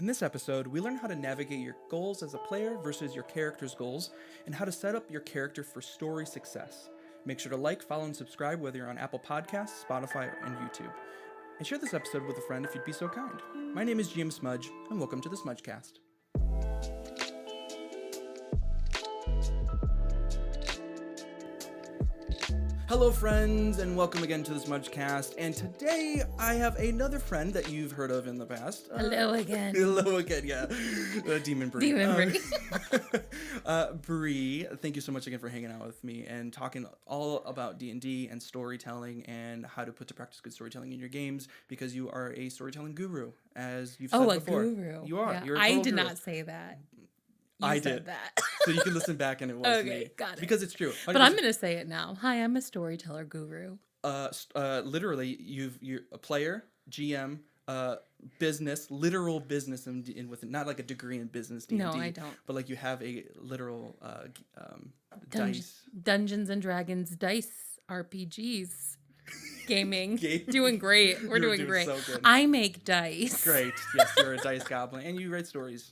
this episode, we learn how to navigate your goals as a player versus your character's goals, and how to set up your character for story success. Make sure to like, follow, and subscribe whether you're on Apple Podcasts, Spotify, and YouTube. And share this episode with a friend if you'd be so kind. My name is GM Smudge, and welcome to the Smudgecast. Hello, friends, and welcome again to the Smudgecast. And today, I have another friend that you've heard of in the past. Hello again. Hello again, yeah. Demon Bree. Demon Bree. Bree, thank you so much again for hanging out with me and talking all about D&D and storytelling and how to put to practice good storytelling in your games, because you are a storytelling guru, as you've said before. Oh, a guru. You are. Yeah. You're a I total did guru. not say that. You I said did. that. So you can listen back, and it was me. Okay, got it. Because it's true. But I'm going to say it now. Hi, I'm a storyteller guru. Literally, you're a player, GM, business, literal business, in with not like a degree in business D&D. No, I don't. But like you have a literal dice. Dungeons and Dragons dice RPGs. Gaming. Game. Doing great. We're You're doing great. so good. I make dice. Great. Yes, you're a dice goblin, and you write stories,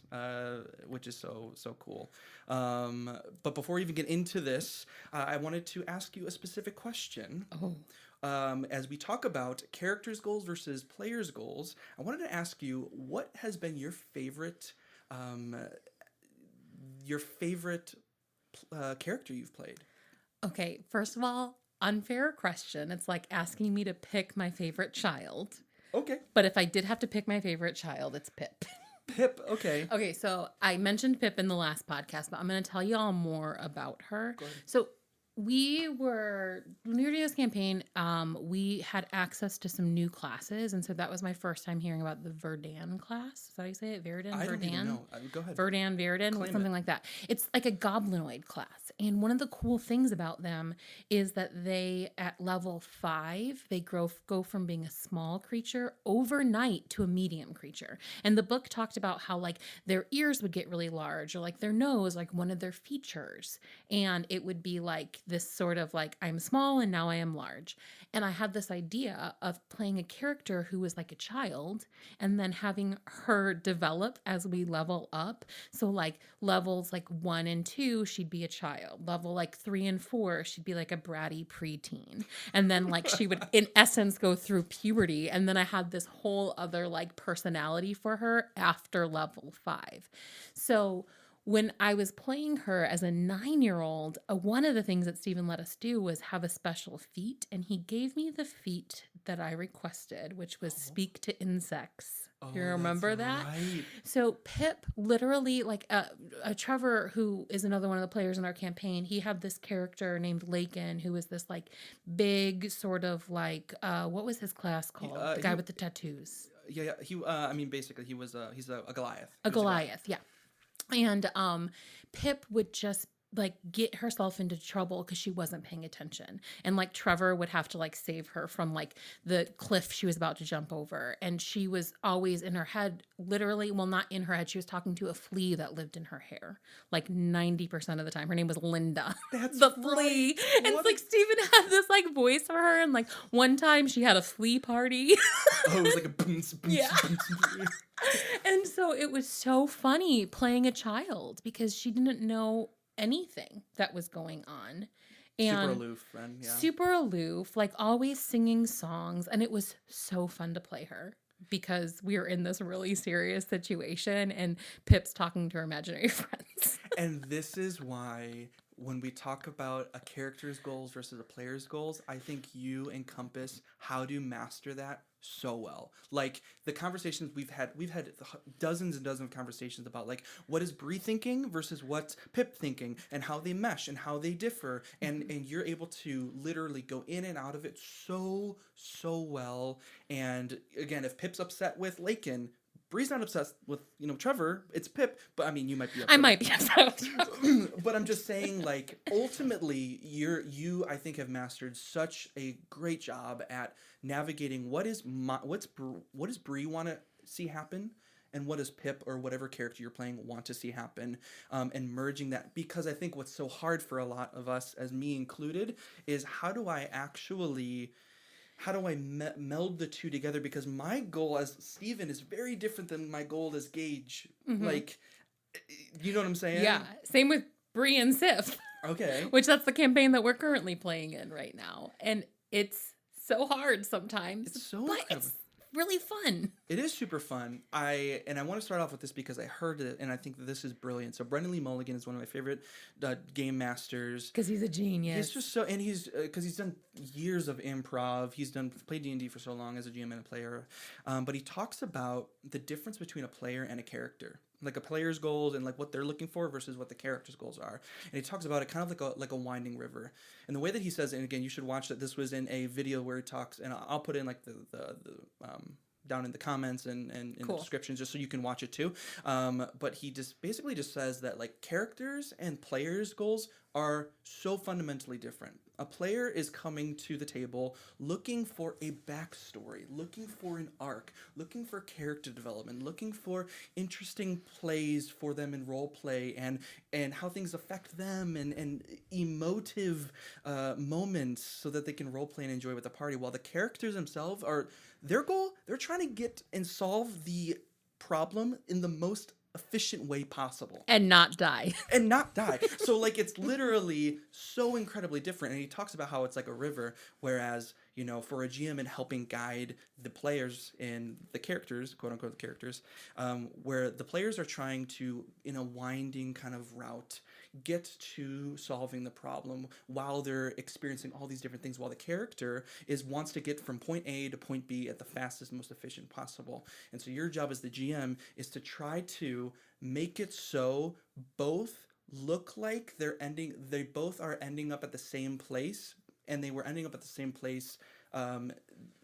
which is so cool. But before we even get into this, I wanted to ask you a specific question. Oh. As we talk about characters' goals versus players' goals, I wanted to ask you, what has been your favorite character you've played? Okay, first of all, unfair question. It's like asking me to pick my favorite child. Okay. But if I did have to pick my favorite child, it's Pip. Pip, okay. Okay, so I mentioned Pip in the last podcast, but I'm going to tell you all more about her. Go ahead. So when we were doing this campaign, we had access to some new classes, and so that was my first time hearing about the Verdan class. Is that how you say it? Verdan? I don't even Verdan? know. Go ahead. Verdan, Claim something it. like that. It's like a goblinoid class. And one of the cool things about them is that they, at level 5, they go from being a small creature overnight to a medium creature. And the book talked about how like their ears would get really large, or like their nose, like one of their features. And it would be like this sort of like, I'm small and now I am large. And I had this idea of playing a character who was like a child and then having her develop as we level up. So like levels like 1 and 2, she'd be a child. Level like 3 and 4, she'd be like a bratty preteen. And then like she would in essence go through puberty. And then I had this whole other like personality for her after level 5. So when I was playing her as a 9-year-old, one of the things that Stephen let us do was have a special feat, and he gave me the feat that I requested, which was speak to insects. You remember that? Right. So Pip literally, like Trevor, who is another one of the players in our campaign, he had this character named Lakin, who was this like big sort of like, what was his class called? The guy with the tattoos. Yeah. Basically, he's a Goliath. A Goliath, yeah. And Pip would just like get herself into trouble because she wasn't paying attention. And like Trevor would have to like save her from like the cliff she was about to jump over. And she was always in her head, literally, well, not in her head. She was talking to a flea that lived in her hair, like 90% of the time. Her name was Linda. That's the flea. right. And it's like Stephen had this like voice for her. And like one time she had a flea party. Oh, it was like a boom. Yeah. And so it was so funny playing a child because she didn't know anything that was going on. And super aloof, friend. Yeah. super aloof, like always singing songs. And it was so fun to play her because we were in this really serious situation and Pip's talking to her imaginary friends. And this is why when we talk about a character's goals versus a player's goals, I think you encompass how to master that so well. Like the conversations we've had dozens and dozens of conversations about like what is Bree thinking versus what's Pip thinking and how they mesh and how they differ, and you're able to literally go in and out of it so well. And again, if Pip's upset with Lakin, Bree's not obsessed with, Trevor. It's Pip, but I mean, you might be upset. I might be upset. But I'm just saying, like, ultimately, you I think have mastered such a great job at navigating what does Bree want to see happen, and what does Pip or whatever character you're playing want to see happen, and merging that. Because I think what's so hard for a lot of us, as me included, is how do I actually how do I meld the two together? Because my goal as Steven is very different than my goal as Gage. Like, you know what I'm saying? Yeah. Same with Bree and Sif, Okay. which that's the campaign that we're currently playing in right now. And it's so hard sometimes. It's so but incredible. it's really fun. It is super fun. I want to start off with this because I heard it and I think that this is brilliant. So Brendan Lee Mulligan is one of my favorite game masters. Because he's a genius. He's just so, and he's because he's done years of improv. He's played D&D for so long as a GM and a player. But he talks about the difference between a player and a character, like a player's goals and like what they're looking for versus what the character's goals are. And he talks about it kind of like a winding river. And the way that he says it, and again, you should watch that. This was in a video where he talks, and I'll put in like the down in the comments and in the descriptions just so you can watch it too. But he just basically just says that like characters and players' goals are so fundamentally different. A player is coming to the table looking for a backstory, looking for an arc, looking for character development, looking for interesting plays for them in role play and how things affect them and emotive moments so that they can role play and enjoy with the party. While the characters themselves are their goal, they're trying to get and solve the problem in the most efficient way possible. And not die. And not die. So like it's literally so incredibly different. And he talks about how it's like a river, whereas, you know, for a GM and helping guide the players and the characters, quote unquote the characters, where the players are trying to, in a winding kind of route, get to solving the problem while they're experiencing all these different things, while the character wants to get from point A to point B at the fastest, most efficient possible. And so your job as the GM is to try to make it so both look like they both are ending up at the same place, and they were ending up at the same place,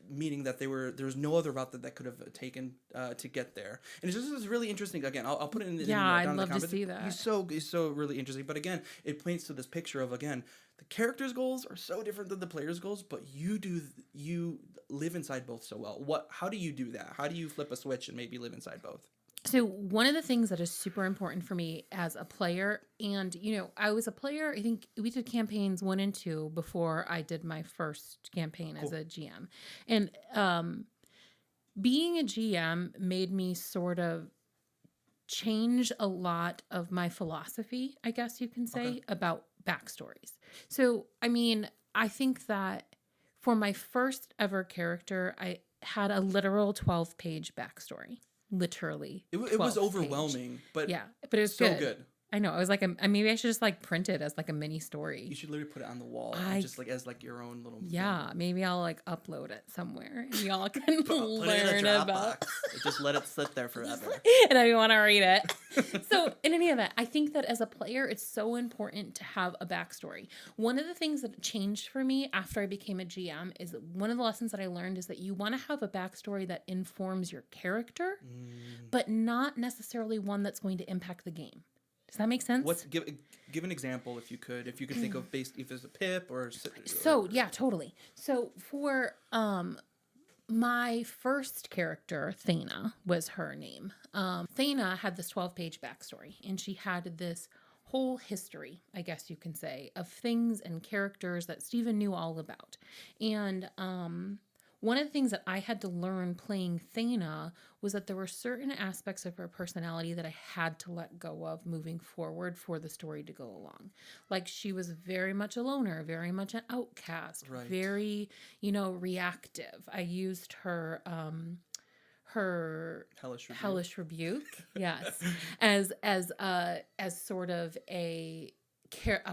meaning that there was no other route that could have taken to get there. And it's just really interesting. Again, I'll put it in. I'd down in the love to comments. see that. He's so really interesting. But again, it points to this picture of, again, the character's goals are so different than the player's goals, but you live inside both so well. How do you do that? How do you flip a switch and maybe live inside both? So one of the things that is super important for me as a player, and, you know, I was a player, I think we did campaigns 1 and 2 before I did my first campaign as a GM. And being a GM made me sort of change a lot of my philosophy, I guess you can say, about backstories. So, I mean, I think that for my first ever character, I had a literal 12-page backstory. Literally. It was overwhelming, but yeah, but it was so good. I know. I was like, maybe I should just like print it as like a mini story. You should literally put it on the wall, just like as like your own little. Yeah, thing. Maybe I'll like upload it somewhere, and y'all can put learn it in a about. Just let it sit there forever. And I want to read it. So, in any event, I think that as a player, it's so important to have a backstory. One of the things that changed for me after I became a GM is that one of the lessons that I learned is that you want to have a backstory that informs your character, but not necessarily one that's going to impact the game. Does that make sense? Give an example if you could think of if there's a Pip or. So yeah, totally. So for my first character, Thana was her name. Thana had this 12-page backstory, and she had this whole history, I guess you can say, of things and characters that Steven knew all about. And one of the things that I had to learn playing Thana was that there were certain aspects of her personality that I had to let go of moving forward for the story to go along. Like, she was very much a loner, very much an outcast, very, reactive. I used her hellish rebuke, yes, as sort of a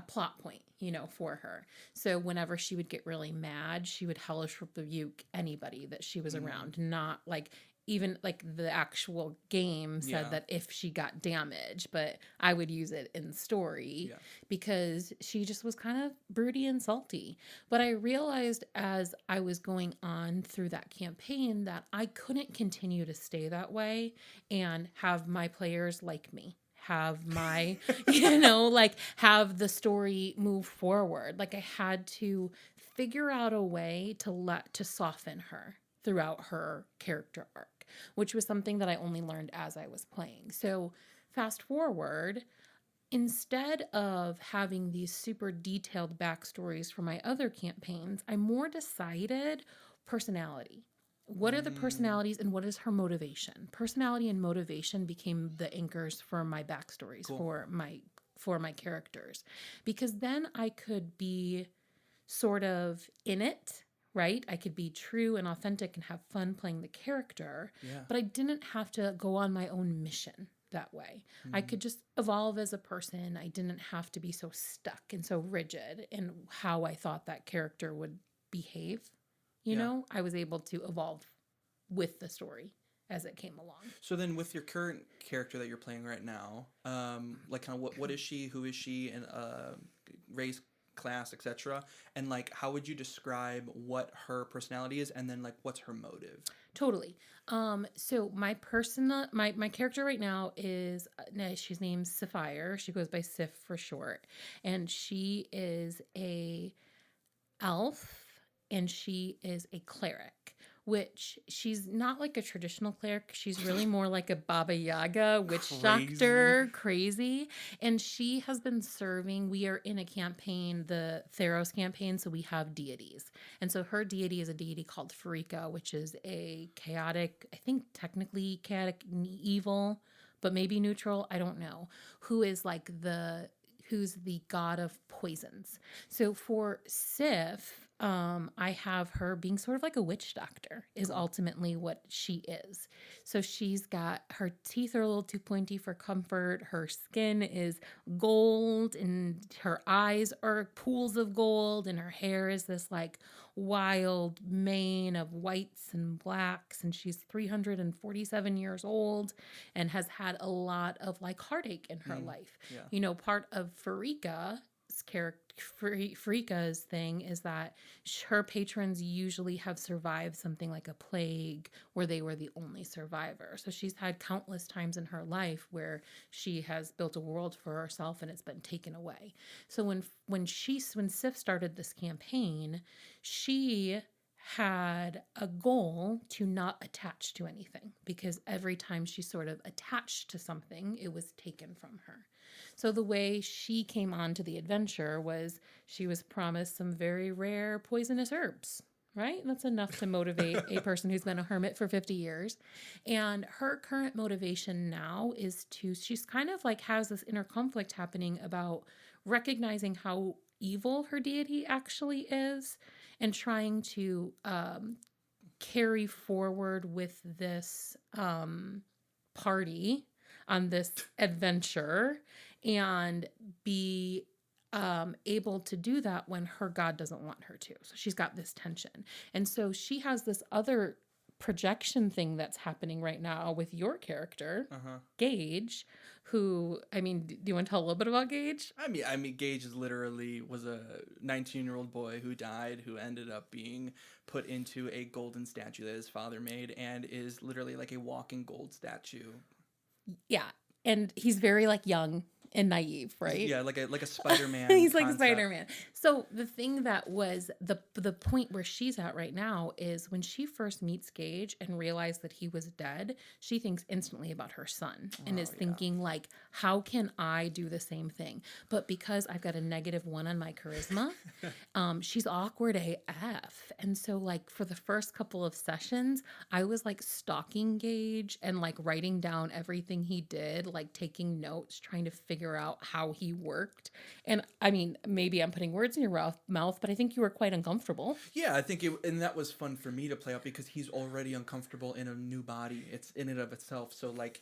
plot point, for her. So whenever she would get really mad, she would hellish rebuke anybody that she was around. Not like, even like the actual game said that if she got damaged, but I would use it in story because she just was kind of broody and salty. But I realized as I was going on through that campaign that I couldn't continue to stay that way and have my players like me. Have my, have the story move forward. Like, I had to figure out a way to soften her throughout her character arc, which was something that I only learned as I was playing. So fast forward, instead of having these super detailed backstories for my other campaigns, I more decided personality. What are the personalities and what is her motivation? Personality and motivation became the anchors for my backstories, Cool. for my characters. Because then I could be sort of in it, right? I could be true and authentic and have fun playing the character, Yeah. but I didn't have to go on my own mission that way. I could just evolve as a person. I didn't have to be so stuck and so rigid in how I thought that character would behave. You Yeah. know, I was able to evolve with the story as it came along. So then, with your current character that you're playing right now, like kind of what is she? Who is she? And race, class, etc. And like, how would you describe what her personality is? And then like, what's her motive? Totally. So my character right now is she's named Sapphire. She goes by Sif for short, and she is a elf and she is a cleric, which she's not like a traditional cleric. She's really more like a Baba Yaga witch doctor, crazy. And she has been serving. We are in a campaign, the Theros campaign, so we have deities. And so her deity is a deity called Farika, which is a chaotic, I think technically chaotic evil, but maybe neutral, I don't know, who's the god of poisons. So for Sif, I have her being sort of like a witch doctor is ultimately what she is. So she's got, her teeth are a little too pointy for comfort. Her skin is gold and her eyes are pools of gold and her hair is this like wild mane of whites and blacks. And she's 347 years old and has had a lot of like heartache in her life. Yeah. You know, part of Farika's thing is that her patrons usually have survived something like a plague where they were the only survivor. So she's had countless times in her life where she has built a world for herself and it's been taken away. So when Sif started this campaign, she had a goal to not attach to anything because every time she sort of attached to something, it was taken from her. So the way she came onto the adventure was she was promised some very rare poisonous herbs, right? That's enough to motivate a person who's been a hermit for 50 years. And her current motivation now is she's kind of like has this inner conflict happening about recognizing how evil her deity actually is and trying to carry forward with this party on this adventure and be able to do that when her god doesn't want her to. So she's got this tension. And so she has this other projection thing that's happening right now with your character, Gage, who, I mean, do you want to tell a little bit about Gage? I mean, Gage was a 19-year-old boy who died, who ended up being put into a golden statue that his father made, and is literally like a walking gold statue. Yeah, and he's very like young and naive, right? Yeah, like a Spider-Man. He's like concept. Spider-Man. So the thing that was the point where she's at right now is when she first meets Gage and realized that he was dead, she thinks instantly about her son and is thinking like, how can I do the same thing? But because I've got a -1 on my charisma, she's awkward AF. And so like for the first couple of sessions, I was like stalking Gage and like writing down everything he did, like taking notes, trying to figure out how he worked. And I mean, maybe I'm putting words in your mouth, but I think you were quite uncomfortable. Yeah, I think and that was fun for me to play out because he's already uncomfortable in a new body. It's in and of itself. So like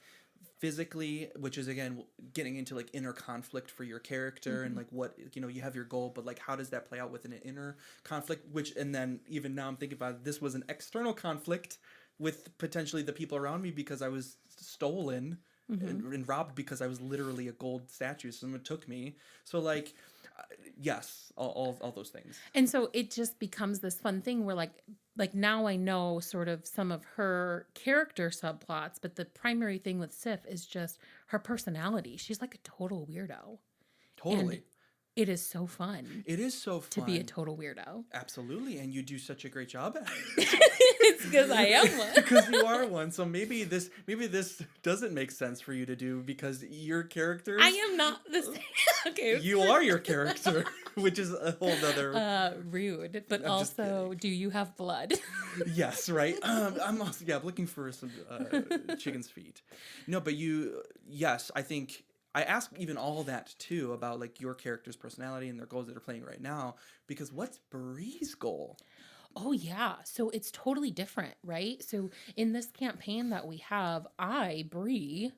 physically, which is again getting into like inner conflict for your character and like what, you know, you have your goal, but like how does that play out within an inner conflict, and then even now I'm thinking about it, this was an external conflict with potentially the people around me because I was stolen and robbed because I was literally a gold statue. Someone took me. So like, yes, all those things. And so it just becomes this fun thing where like now I know sort of some of her character subplots, but the primary thing with Sif is just her personality. She's like a total weirdo. Totally. And it is so fun It is so fun to be a total weirdo. Absolutely, and you do such a great job at it. It's because I am one. Because you are one. So maybe this doesn't make sense for you to do because your characters. I am not the same. Okay. You are your character, which is a whole nother. Rude, but I'm just also, do you have blood? Yes, right. I'm also, I'm looking for some chicken's feet. No, but yes, I think I ask even all that too about like your character's personality and their goals that they're playing right now. Because what's Bree's goal? Oh, yeah. So it's totally different, right? So in this campaign that we have, Bree,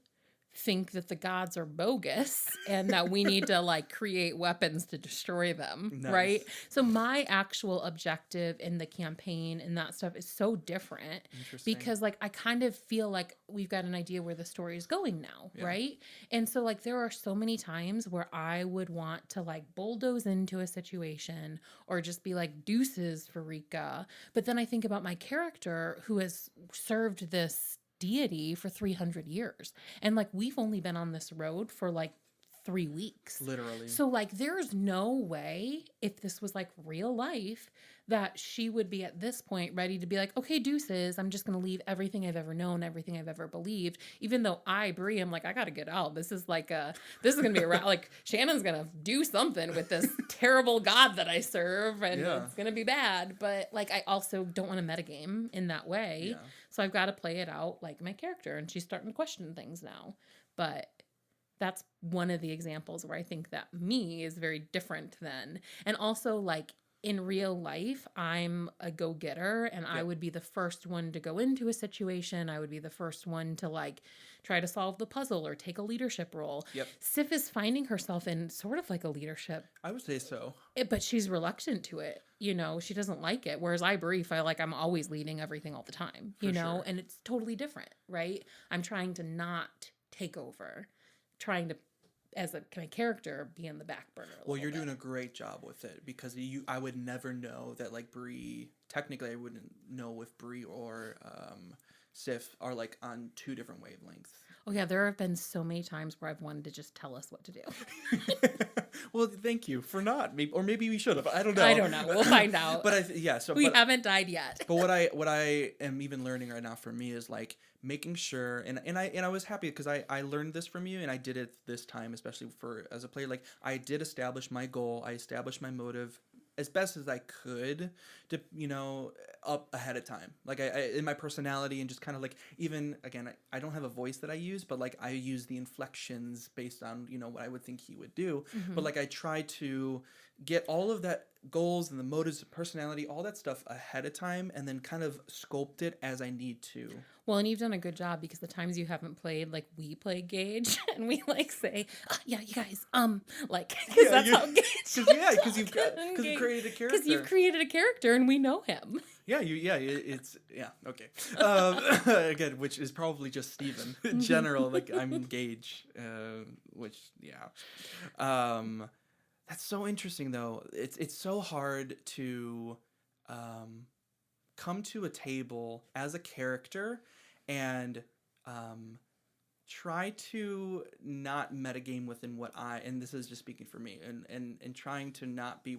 think that the gods are bogus and that we need to like create weapons to destroy them, right? Nice. So my actual objective in the campaign and that stuff is so different Interesting. because like I kind of feel like we've got an idea where the story is going now, Yeah. right? And so like there are so many times where I would want to like bulldoze into a situation or just be like deuces for Rika, but then I think about my character who has served this deity for 300 years. And like we've only been on this road for like 3 weeks. Literally. So like there's no way if this was like real life that she would be at this point ready to be like, okay, deuces, I'm just going to leave everything I've ever known, everything I've ever believed. Even though Bree, I'm like, I got to get out. This is going to be like Shannon's going to do something with this terrible god that I serve and Yeah. it's going to be bad. But like, I also don't want to metagame in that way. Yeah. So I've got to play it out like my character and she's starting to question things now. But that's one of the examples where I think that me is very different than, and also like in real life, I'm a go-getter and I Yep. would be the first one to go into a situation. I would be the first one to like try to solve the puzzle or take a leadership role. Yep. Sif is finding herself in sort of like a leadership, I would say so. but she's reluctant to it. You know, she doesn't like it. Whereas I feel like I'm always leading everything all the time, you For know, sure. and it's totally different, right? I'm trying to not take over, trying to, as my character, be in the back burner. Well, you're doing a great job with it because I would never know that like Bree. Technically, I wouldn't know if Bree or Sif are like on 2 different wavelengths. Oh yeah, there have been so many times where I've wanted to just tell us what to do. Well, thank you for not. Maybe we should have. I don't know. I don't know. We'll find out. But yeah. So we but, haven't died yet. but what I am even learning right now for me is like making sure and I was happy because I learned this from you and I did it this time, especially for as a player. Like I did establish my goal, I established my motive as best as I could to, up ahead of time. Like I in my personality and just kind of like, even again, I don't have a voice that I use, but like I use the inflections based on, what I would think he would do. Mm-hmm. But like I try to get all of that goals and the motives, personality, all that stuff ahead of time and then kind of sculpt it as I need to. Well, and you've done a good job because the times you haven't played, like we play Gage and we like say, yeah, you guys, like, because Yeah, that's you- how Gage. Because you've created a character. Because you've created a character and we know him. Yeah, okay. Again, which is probably just Steven in general. Like I'm Gage, which that's so interesting though. It's so hard to come to a table as a character and try to not metagame within what and this is just speaking for me and trying to not be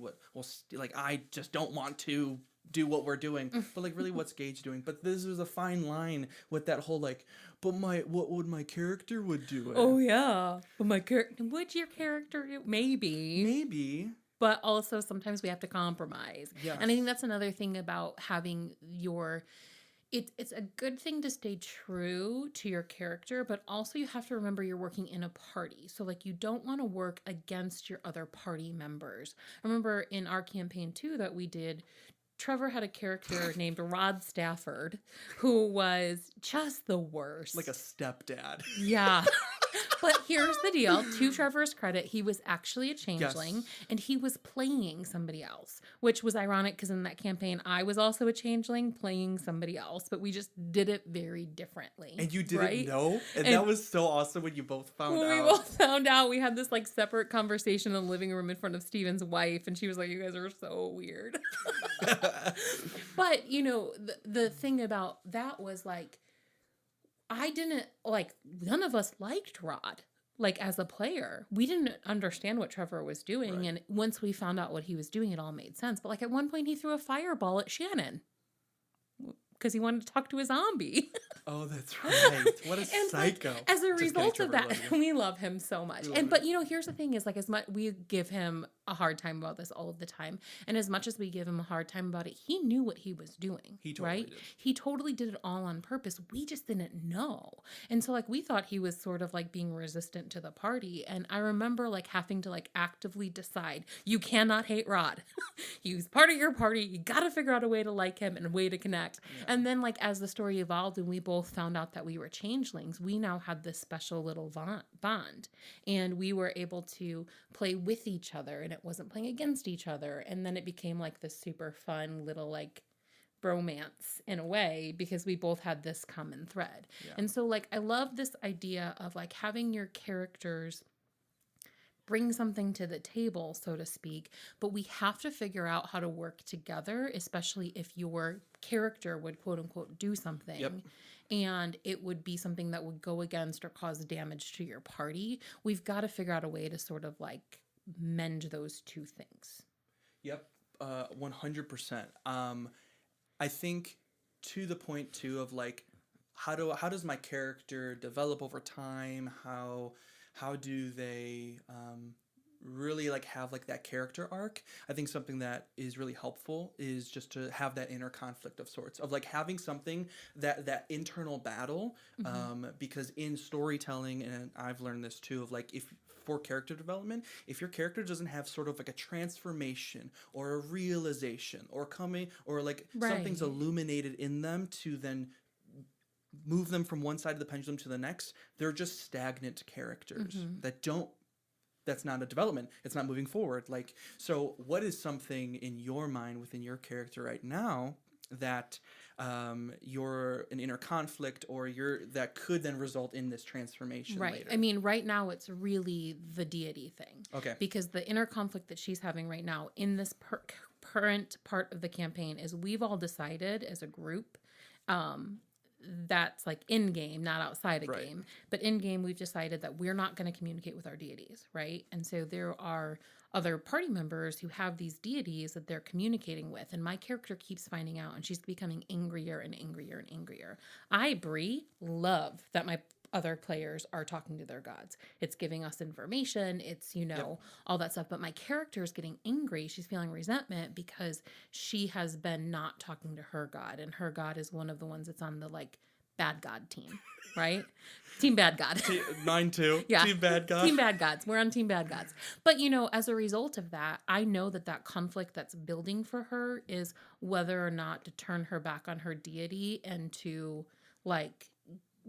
like I just don't want to do what we're doing, but like really what's Gage doing. But this was a fine line with that whole like, but what would my character would do? Oh yeah, but would your character do? Maybe. But also sometimes we have to compromise. Yes. And I think that's another thing about having it's a good thing to stay true to your character, but also you have to remember you're working in a party. So like you don't want to work against your other party members. I remember in our campaign too that we did, Trevor had a character named Rod Stafford who was just the worst. Like a stepdad. Yeah. But here's the deal. To Trevor's credit, he was actually a changeling Yes. and he was playing somebody else, which was ironic because in that campaign, I was also a changeling playing somebody else, but we just did it very differently. And you didn't right? know? And And that was so awesome when you both found When we out. both found out, we had this like separate conversation in the living room in front of Steven's wife, and she was like, "You guys are so weird." But the thing about that was like, I didn't like, none of us liked Rod. Like as a player, we didn't understand what Trevor was doing. Right. And once we found out what he was doing, it all made sense. But like at one point he threw a fireball at Shannon. because he wanted to talk to a zombie. Oh, that's right. What a And psycho. as a Just kidding, result of Trevor, that, love you. we love him so much. We love And but you. here's the thing is like as much we give him a hard time about this all of the time. And as much as we give him a hard time about it, he knew what he was doing. He totally right? did. He totally did it all on purpose. We just didn't know. And so like we thought he was sort of like being resistant to the party. And I remember like having to like actively decide, you cannot hate Rod. He's part of your party. You got to figure out a way to like him and a way to connect. Yeah. And then like as the story evolved and we both found out that we were changelings, we now had this special little bond. And we were able to play with each other and it wasn't playing against each other. And then it became like this super fun little like bromance in a way because we both had this common thread. Yeah. And so like I love this idea of like having your characters bring something to the table, so to speak, but we have to figure out how to work together, especially if your character would quote unquote do something. Yep. And it would be something that would go against or cause damage to your party. We've got to figure out a way to sort of like mend those two things. Yep. 100%. I think to the point too of like how does my character develop over time? How do they really like have like that character arc? I think something that is really helpful is just to have that inner conflict of sorts of like having something that internal battle because in storytelling, and I've learned this too, of like if for character development, if your character doesn't have sort of like a transformation or a realization or coming or like something's Right. illuminated in them to then move them from one side of the pendulum to the next, they're just stagnant characters that's not a development. It's not moving forward. Like, so what is something in your mind within your character right now that you're an inner conflict or that could then result in this transformation Right. later? I mean, right now it's really the deity thing. Okay. Because the inner conflict that she's having right now in this current part of the campaign is we've all decided as a group that's like in game, not outside of Right. game. But in game, we've decided that we're not going to communicate with our deities, right? And so there are other party members who have these deities that they're communicating with. And my character keeps finding out, and she's becoming angrier and angrier and angrier. I, Bree, love that my other players are talking to their gods. It's giving us information. It's, all that stuff. But my character is getting angry. She's feeling resentment because she has been not talking to her god. And her god is one of the ones that's on the like bad god team, right? Team bad god. Mine too. Yeah. Team bad guy. Team bad gods. We're on team bad gods. But, as a result of that, I know that conflict that's building for her is whether or not to turn her back on her deity and to like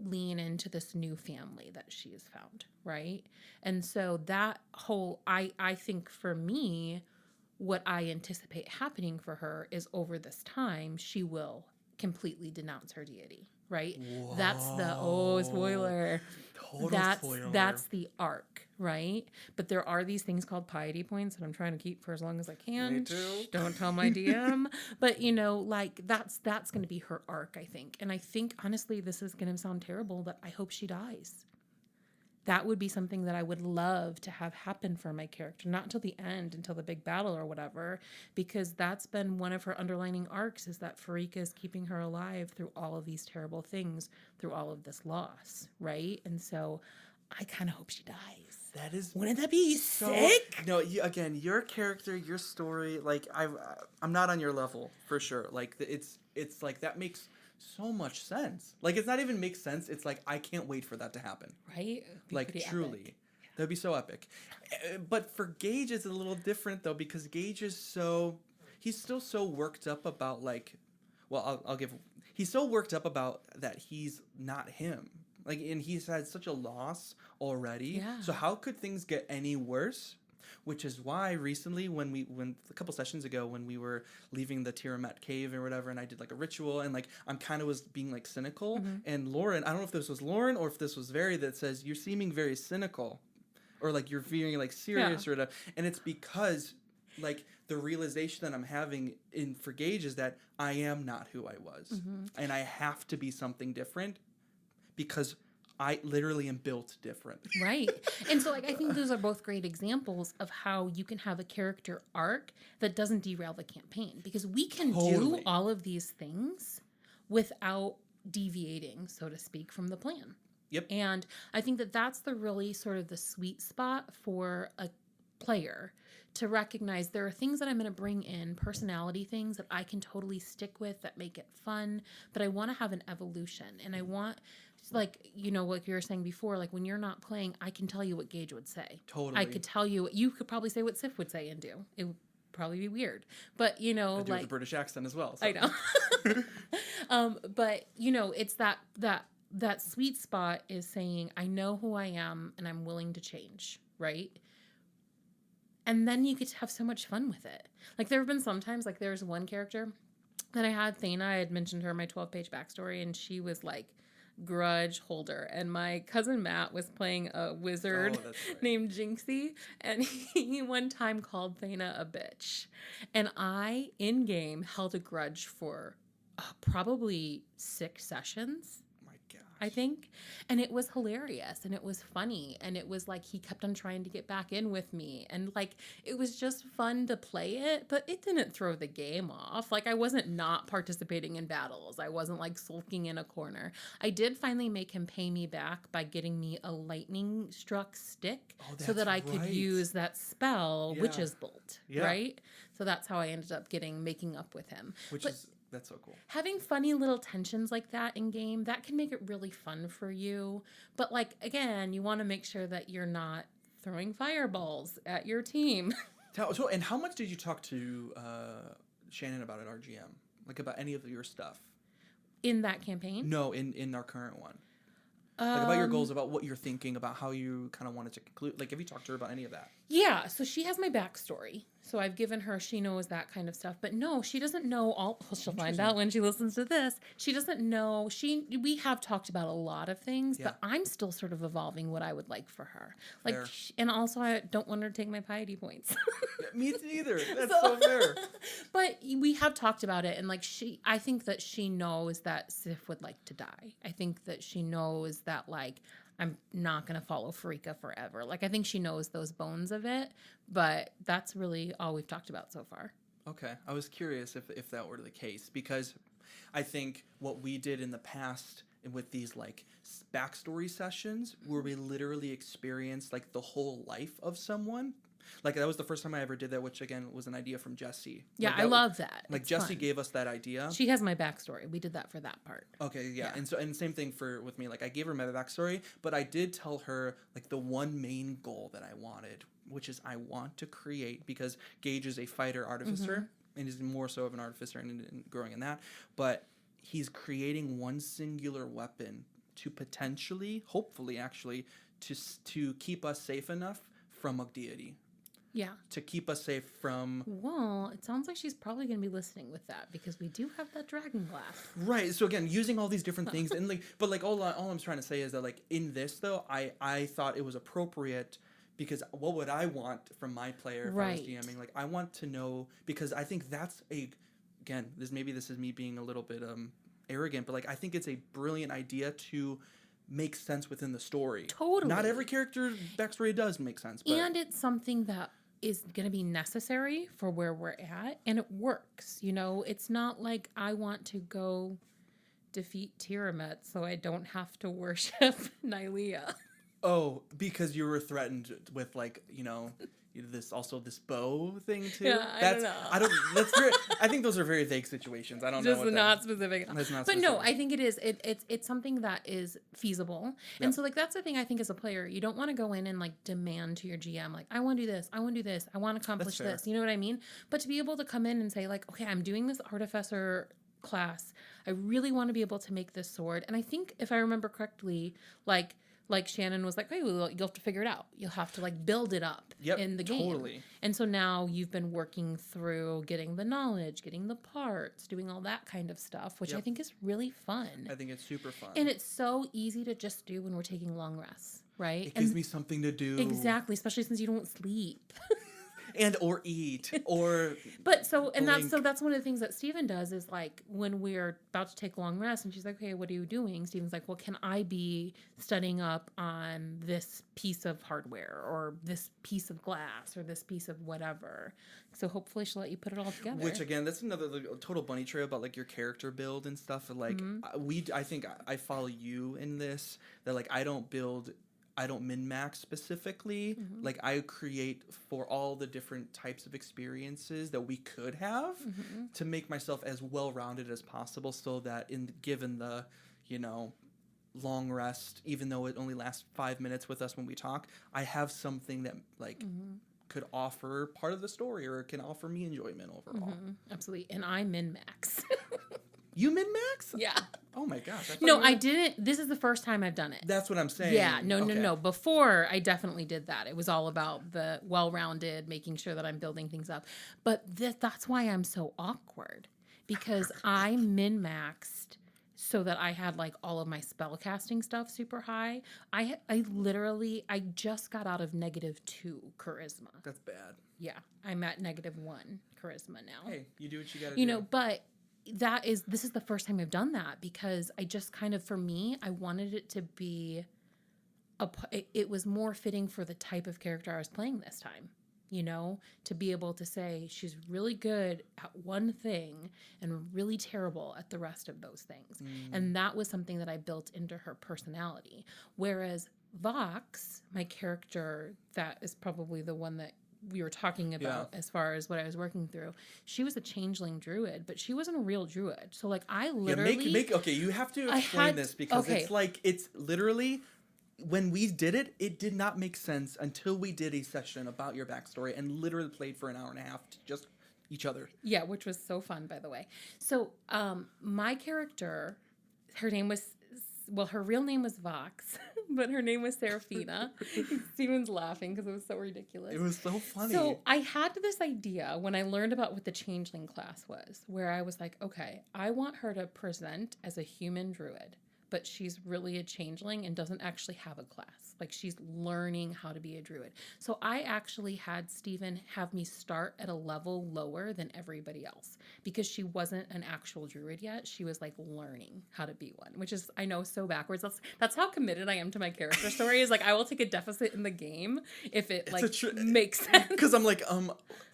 lean into this new family that she has found, right? And so that whole, I think for me, what I anticipate happening for her is over this time, she will completely denounce her deity, right? That's the, spoiler. Total spoiler. That's the arc, right? But there are these things called piety points that I'm trying to keep for as long as I can. Me too. Shh, don't tell my DM. But like that's going to be her arc, I think. And I think honestly, this is going to sound terrible, but I hope she dies. That would be something that I would love to have happen for my character, not until the end, until the big battle or whatever, because that's been one of her underlining arcs is that Farika is keeping her alive through all of these terrible things, through all of this loss, right? And so I kind of hope she dies. That is Wouldn't that be so sick? No, again, your character, your story, like I'm not on your level for sure. Like it's like that makes so much sense. Like it's not even makes sense. It's like I can't wait for that to happen. Right? Be Like pretty truly. epic. That'd be so epic. But for Gage it's a little different though because Gage is he's still so worked up about like he's so worked up about that he's not him. Like and he's had such a loss already. Yeah. So how could things get any worse? Which is why recently when a couple sessions ago when we were leaving the Tiramet cave or whatever and I did like a ritual and like I'm kind of was being like cynical and Lauren, I don't know if this was Lauren or if this was Very that says you're seeming very cynical or like you're feeling like serious or whatever. And it's because like the realization that I'm having for Gage is that I am not who I was and I have to be something different because I literally am built different. Right. And so like I think those are both great examples of how you can have a character arc that doesn't derail the campaign because we can do Totally. all of these things without deviating, so to speak, from the plan. Yep. And I think that that's the really sort of the sweet spot for a player to recognize there are things that I'm going to bring in, personality things that I can totally stick with that make it fun, but I want to have an evolution. And I want, like, you know, what you were saying before, like when you're not playing, I can tell you what Gage would say. Totally. I could tell you, you could probably say what Sif would say and do. It would probably be weird. But, you know, I do like. with the British accent as well. So. I know. But, you know, it's that sweet spot is saying, I know who I am and I'm willing to change, right? And then you get to have so much fun with it. Like there have been sometimes, like there's one character that I had, Thana, I had mentioned her in my 12-page backstory, and she was like grudge holder. And my cousin Matt was playing a wizard named Jinxie, and he one time called Thana a bitch. And I, in game, held a grudge for probably 6 sessions. I think. And it was hilarious and it was funny. And it was like he kept on trying to get back in with me. And like it was just fun to play it, but it didn't throw the game off. Like I wasn't not participating in battles. I wasn't like sulking in a corner. I did finally make him pay me back by getting me a lightning struck stick so that I could use that spell, Witch's Bolt. Right? So that's how I ended up making up with him. That's so cool. Having funny little tensions like that in game, that can make it really fun for you. But like, again, you want to make sure that you're not throwing fireballs at your team. So, and how much did you talk to Shannon about at RGM? Like about any of your stuff? In that campaign? No, in our current one. Like about your goals, about what you're thinking, about how you kind of wanted to conclude. Like, have you talked to her about any of that? Yeah, so she has my backstory. So I've given her, she knows that kind of stuff. But no, she doesn't know all, well, she'll find out when she listens to this. She doesn't know, we have talked about a lot of things, but I'm still sort of evolving what I would like for her. Like, and also I don't want her to take my piety points. Me neither. That's so fair. But we have talked about it, and like I think that she knows that Sif would like to die. I think that she knows that like I'm not going to follow Farika forever. Like I think she knows those bones of it, but that's really all we've talked about so far. Okay. I was curious if that were the case, because I think what we did in the past with these like backstory sessions where we literally experienced like the whole life of someone. Like that was the first time I ever did that, which again was an idea from Jessie. Yeah, like, I love that. Like Jessie gave us that idea. She has my backstory. We did that for that part. Okay, yeah. And same thing with me. Like I gave her my backstory, but I did tell her like the one main goal that I wanted, which is I want to create, because Gage is a fighter artificer and is more so of an artificer and growing in that, but he's creating one singular weapon to potentially, hopefully actually, to keep us safe enough from a deity. Yeah. To keep us safe from... Well, it sounds like she's probably going to be listening with that, because we do have that dragon glass. Right. So again, using all these different things and like, but like all I'm trying to say is that like in this though, I thought it was appropriate, because what would I want from my player if I was DMing? Like I want to know, because I think that's again, this is me being a little bit arrogant, but like I think it's a brilliant idea to make sense within the story. Totally. Not every character backstory does make sense. But... And it's something that is going to be necessary for where we're at, and it works. You know, it's not like I want to go defeat Tiramet so I don't have to worship Nylea. Oh, because you were threatened with like, you know, this bow thing too. Yeah, I don't know. I think those are very vague situations. I don't know. Just not specific. But no, I think it is. It's something that is feasible. And so like that's the thing I think as a player, you don't want to go in and like demand to your GM like I want to do this, I want to do this, I want to accomplish this. You know what I mean? But to be able to come in and say like, okay, I'm doing this artificer class. I really want to be able to make this sword. And I think if I remember correctly, like Shannon was like, hey, well, you'll have to figure it out. You'll have to like build it up in the game. Totally. And so now you've been working through getting the knowledge, getting the parts, doing all that kind of stuff, which I think is really fun. I think it's super fun. And it's so easy to just do when we're taking long rests, right? It gives me something to do. Exactly, especially since you don't sleep. and or eat or But that's blink. one of the things that Steven does is like when we're about to take a long rest and she's like, "Okay, what are you doing?" Steven's like, "Well, can I be studying up on this piece of hardware or this piece of glass or this piece of whatever?" So hopefully she'll let you put it all together. Which again, that's another like, total bunny trail about like your character build and stuff. And, like I think I follow you in this that like I don't min max specifically. Like I create for all the different types of experiences that we could have to make myself as well rounded as possible, so that given the long rest, even though it only lasts 5 minutes with us when we talk, I have something that like could offer part of the story or can offer me enjoyment overall. Absolutely. And I min max. You min max? Yeah. Oh my gosh. No, I didn't. This is the first time I've done it. That's what I'm saying. Yeah, no. Okay. Before, I definitely did that. It was all about the well-rounded, making sure that I'm building things up. But that's why I'm so awkward, because I min-maxed so that I had like all of my spell casting stuff super high. I just got out of -2 charisma. That's bad. Yeah, I'm at -1 charisma now. Hey, you do what you gotta do. But this is the first time I've done that, because I just kind of, for me, I wanted it to be it was more fitting for the type of character I was playing this time, to be able to say she's really good at one thing and really terrible at the rest of those things. And that was something that I built into her personality. Whereas Vox, my character, that is probably the one that we were talking about as far as what I was working through. She was a changeling druid, but she wasn't a real druid. So like I literally okay, you have to explain this, because it's literally when we did it, it did not make sense until we did a session about your backstory and literally played for an hour and a half to just each other. Yeah, which was so fun, by the way. So my character, her real name was Vox, but her name was Seraphina. Steven's laughing because it was so ridiculous. It was so funny. So I had this idea when I learned about what the changeling class was, where I was like, okay, I want her to present as a human druid, but she's really a changeling and doesn't actually have a class. Like she's learning how to be a druid. So I actually had Steven have me start at a level lower than everybody else, because she wasn't an actual druid yet. She was like learning how to be one, which is, I know, so backwards. That's how committed I am to my character story, is like I will take a deficit in the game if it makes sense. Because I'm like,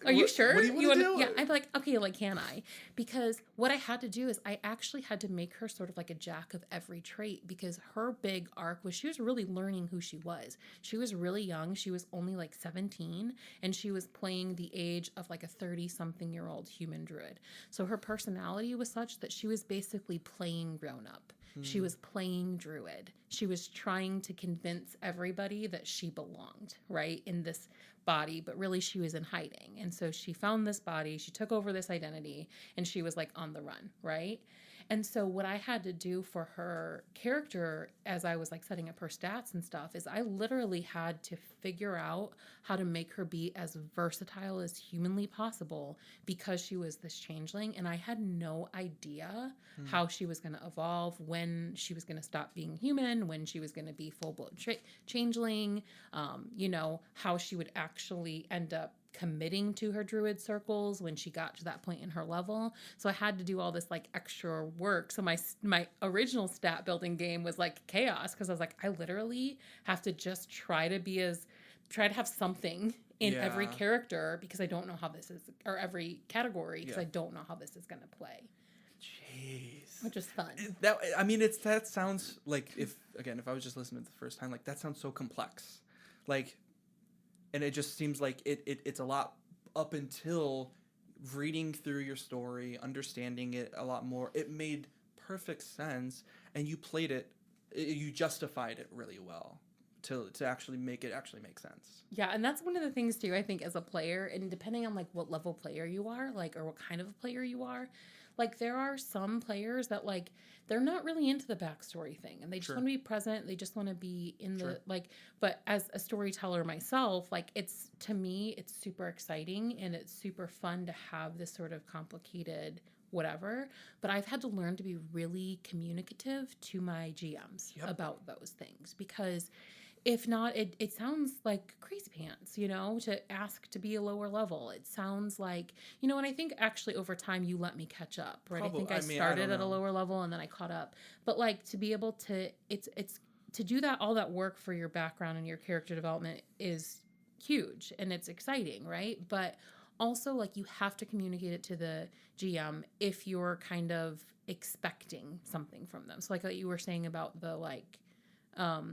are you sure? What do you want to do? Yeah, I'd be like, okay, like, can I? Because what I had to do is I actually had to make her sort of like a jack of every trait, because her big arc was she was really learning who she was. She was really young. She was only like 17, and she was playing the age of like a 30-something-year-old human druid. So her personality was such that she was basically playing grown up. She was playing druid. She was trying to convince everybody that she belonged, right, in this body, but really she was in hiding. And so she found this body, she took over this identity, and she was like on the run, right? And so what I had to do for her character, as I was like setting up her stats and stuff, is I literally had to figure out how to make her be as versatile as humanly possible, because she was this changeling, and I had no idea how she was going to evolve, when she was going to stop being human, when she was going to be full-blown changeling, how she would actually end up committing to her druid circles when she got to that point in her level. So I had to do all this like extra work. So my original stat building game was like chaos, because I was like, I literally have to just try to have something in every character, because I don't know how this is, or every category, because I don't know how this is going to play. Jeez. Which is fun. That sounds like, if I was just listening to the first time, like that sounds so complex. Like, and it just seems like it's a lot up until reading through your story, understanding it a lot more. It made perfect sense, and you played it, you justified it really well to actually make make sense. Yeah, and that's one of the things too, I think, as a player, and depending on like what level player you are, like, or what kind of a player you are, like there are some players that like they're not really into the backstory thing, and they just want to be present, they just want to be in the like, but as a storyteller myself, like it's, to me, it's super exciting and it's super fun to have this sort of complicated whatever, but I've had to learn to be really communicative to my GMs about those things, because If not, it sounds like crazy pants, to ask to be a lower level. It sounds like, and I think actually over time you let me catch up, right? I think I I started don't at a know. lower level and then I caught up. But like to be able to, it's to do that, all that work for your background and your character development is huge and it's exciting, right? But also like you have to communicate it to the GM if you're kind of expecting something from them. So like you were saying about the like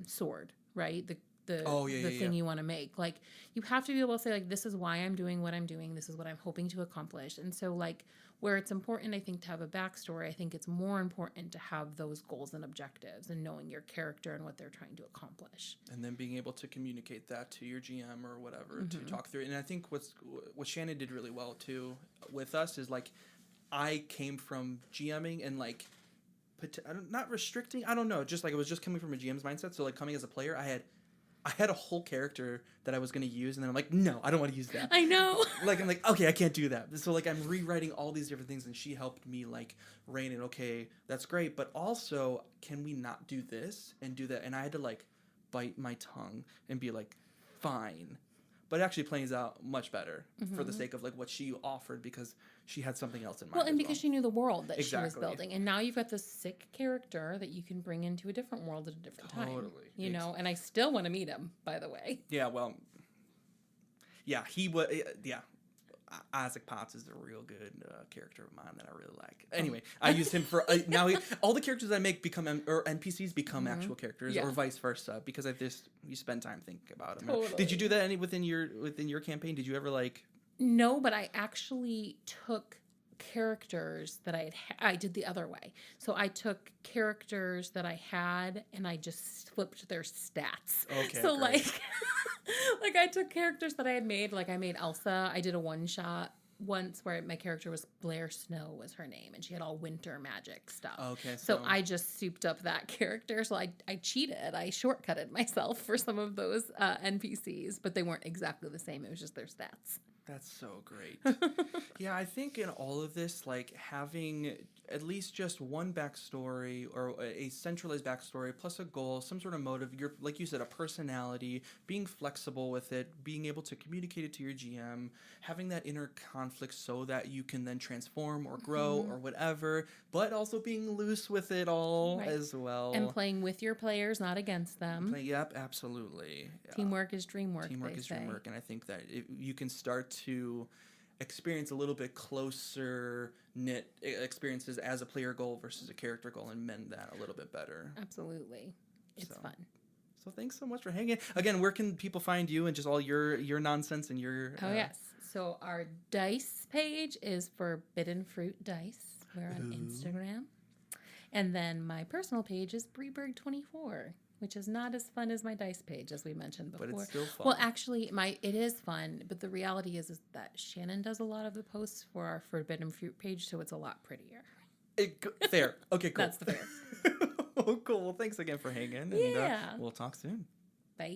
sword, right? Oh yeah, The yeah, yeah. thing you want to make. Like you have to be able to say like this is why I'm doing what I'm doing. This is what I'm hoping to accomplish. And so like where it's important I think to have a backstory, I think it's more important to have those goals and objectives and knowing your character and what they're trying to accomplish. And then being able to communicate that to your GM or whatever to talk through it. And I think what Shannon did really well too with us is like I came from GMing and like not restricting, I don't know, just like it was just coming from a GM's mindset. So like coming as a player, I had a whole character that I was going to use, and then I'm like, no, I don't want to use that. I know. Like, I'm like, okay, I can't do that. So, like, I'm rewriting all these different things, and she helped me, like, rein in, okay, that's great, but also, can we not do this and do that? And I had to, like, bite my tongue and be like, fine. But it actually plays out much better for the sake of, like, what she offered because she had something else in mind. Well, and because she knew the world that she was Exactly. building. And now you've got this sick character that you can bring into a different world at a different time. Totally. And I still want to meet him, by the way. Yeah, well, yeah, he was, yeah. Isaac Potts is a real good character of mine that I really like. Anyway, I use him for now. All the characters I make become or NPCs become actual characters, or vice versa, because you spend time thinking about them. Totally. Did you do that within your campaign? Did you ever like? No, but I actually took characters that I did the other way. So I took characters that I had and I just flipped their stats. Okay, So great. like I took characters that I had made, like I made Elsa. I did a one shot once where my character was Blair Snow was her name and she had all winter magic stuff. Okay, So I just souped up that character. So I cheated. I shortcutted myself for some of those NPCs, but they weren't exactly the same. It was just their stats. That's so great. Yeah, I think in all of this, like having at least just one backstory or a centralized backstory plus a goal, some sort of motive, like you said, a personality, being flexible with it, being able to communicate it to your GM, having that inner conflict so that you can then transform or grow or whatever, but also being loose with it all as well. And playing with your players, not against them. Yep, absolutely. Teamwork is dreamwork. Teamwork is dreamwork, and I think that you can start to experience a little bit closer knit experiences as a player goal versus a character goal and mend that a little bit better. Absolutely. It's fun. So thanks so much for hanging. Again, where can people find you and just all your nonsense and your... yes. So our dice page is Forbidden Fruit Dice. We're on Instagram. And then my personal page is Breeberg24. Which is not as fun as my dice page, as we mentioned before. But it's still fun. Well, actually, it is fun, but the reality is that Shannon does a lot of the posts for our Forbidden Fruit page, so it's a lot prettier. Fair. Okay, cool. That's the fair. Oh, cool. Well, thanks again for hanging. And Yeah. we'll talk soon. Bye.